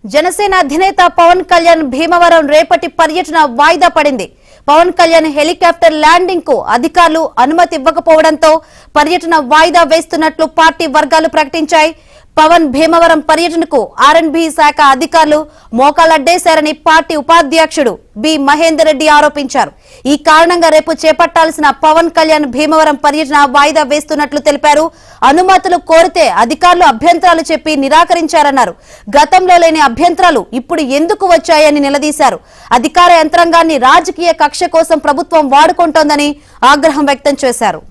జనసేన అధినేత పవన్ కళ్యాణ్ భీమవరం రేపటి పర్యటన వాయిదా పడింది. పవన్ కళ్యాణ్ హెలికాప్టర్ ల్యాండింగ్ కు అధికారులు అనుమతి ఇవ్వకపోవడంతో పర్యటన వాయిదా వేస్తున్నట్లు పార్టీ వర్గాలు ప్రకటించాయి. పవన్ భీమవరం పర్యటనకు ఆర్ఎండ్బి శాఖ అధికారులు మోకాలడ్డేశారని పార్టీ ఉపాధ్యక్షుడు బి మహేందర్ రెడ్డి ఆరోపించారు. ఈ కారణంగా రేపు చేపట్టాల్సిన పవన్ కళ్యాణ్ భీమవరం పర్యటన వాయిదా వేస్తున్నట్లు తెలిపారు. అనుమతులు కోరితే అధికారులు అభ్యంతరాలు చెప్పి నిరాకరించారన్నారు. గతంలో లేని అభ్యంతరాలు ఇప్పుడు ఎందుకు వచ్చాయని నిలదీశారు. అధికార యంత్రాంగాన్ని రాజకీయ కక్ష కోసం ప్రభుత్వం వాడుకుంటోందని ఆగ్రహం వ్యక్తం చేశారు.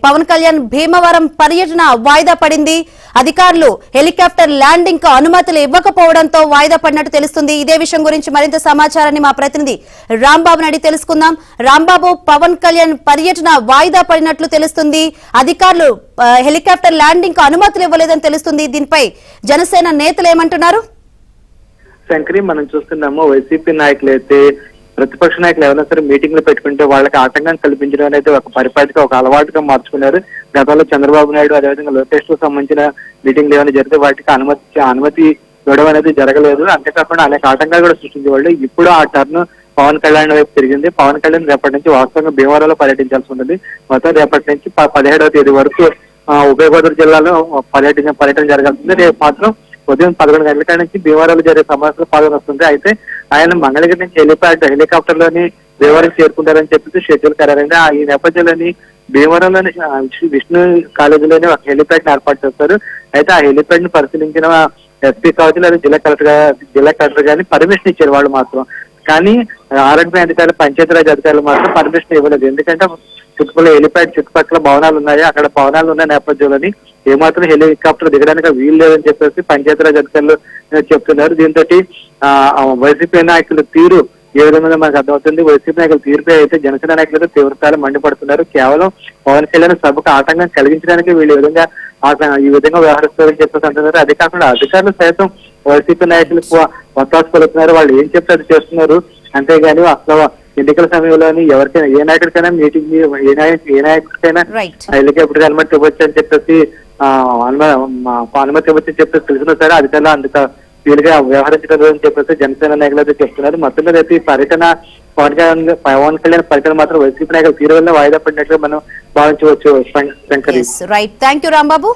పవన్ కళ్యాణ్ భీమవరం పర్యటన వాయిదా పడింది. అధికారులు హెలికాప్టర్ ల్యాండింగ్ కు అనుమతులు ఇవ్వకపోవడంతో వాయిదా పడినట్టు తెలుస్తుంది. ఇదే విషయం గురించి మరింత సమాచారాన్ని మా ప్రతినిధి రాంబాబుని అడిగి తెలుసుకుందాం. రాంబాబు, పవన్ కళ్యాణ్ పర్యటన వాయిదా పడినట్లు తెలుస్తుంది. అధికారులు హెలికాప్టర్ ల్యాండింగ్ కు అనుమతులు ఇవ్వలేదని తెలుస్తుంది. దీనిపై జనసేన నేతలు ఏమంటున్నారు? శంకరి, మనం చూస్తున్నాము వైసీపీ నాయకులు అయితే ప్రతిపక్ష నాయకులు ఎవరైనా సరే మీటింగ్లు పెట్టుకుంటే వాళ్ళకి ఆటంకం కల్పించడం అనేది ఒక పరిపాటిగా ఒక అలవాటుగా మార్చుకున్నారు. గతంలో చంద్రబాబు నాయుడు అదేవిధంగా లోకేష్ కు సంబంధించిన మీటింగ్లు ఏమైనా జరిగితే వాటికి అనుమతి ఇవ్వడం అనేది జరగలేదు. అంతేకాకుండా అనేక ఆటంకాలు కూడా సృష్టించేవాళ్ళు. ఇప్పుడు ఆ టర్న్ పవన్ కళ్యాణ్ వైపు తిరిగింది. పవన్ కళ్యాణ్ రేపటి నుంచి వాస్తవంగా భీమవరంలో పర్యటించాల్సి ఉంటుంది. మొత్తం రేపటి నుంచి 17వ తేదీ వరకు ఉభయ గోదావరి జిల్లాలో పర్యటన జరగాల్సింది. రేపు మాత్రం ఉదయం 11 గంటల నుంచి భీమవరంలో జరిగే సమావేశంలో పాల్గొనొస్తుంది. అయితే ఆయన మంగళగిరి నుంచి హెలికాప్టర్ లోని భీమవరం చేరుకుంటారని చెప్పేసి షెడ్యూల్ ఖరారైంది. ఈ నేపథ్యంలోని భీమవరంలోని విష్ణు కాలేజీలోనే ఒక హెలిప్యాడ్ ని ఏర్పాటు చేస్తారు. అయితే ఆ హెలిప్యాడ్ ని పరిశీలించిన ఎస్పీ కావచ్చు లేదా జిల్లా కలెక్టర్ గారిని పర్మిషన్ ఇచ్చారు వాళ్ళు మాత్రం. కానీ ఆర్ఎండ్బి అధికారులు, పంచాయతీరాజ్ అధికారులు మాత్రం పర్మిషన్ ఇవ్వలేదు. ఎందుకంటే చుట్టుపక్కల భవనాలు ఉన్నాయి. అక్కడ భవనాలు ఉన్న నేపథ్యంలోని ఏమాత్రం హెలికాప్టర్ దిగడానికి వీలు లేదని చెప్పేసి పంచాయతీరాజ్ అధికారులు చెప్తున్నారు. దీంతో వైసీపీ నాయకుల తీరు ఏ విధంగా మనకు అర్థమవుతుంది. వైసీపీ నాయకుల తీరుపై అయితే జనసేన నాయకులతో తీవ్రస్థాయిలో మండిపడుతున్నారు. కేవలం పవన్ కళ్యాణ్ సభకు ఆటంకం కలిగించడానికి వీళ్ళు ఈ విధంగా వ్యవహరిస్తారని చెప్పేసి అంటున్నారు. అదే కాకుండా అధికారులు సైతం వైసీపీ నాయకులకు వత్తాసు పలుకుతున్నారు. వాళ్ళు ఏం చెప్తే అది చేస్తున్నారు. అంతేగాని అసలు ఎన్నికల సమయంలోని ఎవరికైనా ఏ నాయకుడికైనా మీటింగ్ ఏ నాయకుడికైనా హెలికాప్టర్ అనుమతి ఇవ్వచ్చు అని చెప్పేసి అనుమతి ఇవ్వచ్చు అని చెప్పేసి తెలిసినా సరే అధికారులు అందుక వీలుగా వ్యవహరించలేదు అని చెప్పేసి జనసేన నాయకులు అయితే చెప్తున్నారు. మొత్తం మీద అయితే ఈ పర్యటన పవన్ కళ్యాణ్ పర్యటన మాత్రం వైసీపీ నాయకులు తీరు వల్ల వాయిదా పడినట్లుగా మనం భావించవచ్చు. Shankar, right, thank you Rambabu.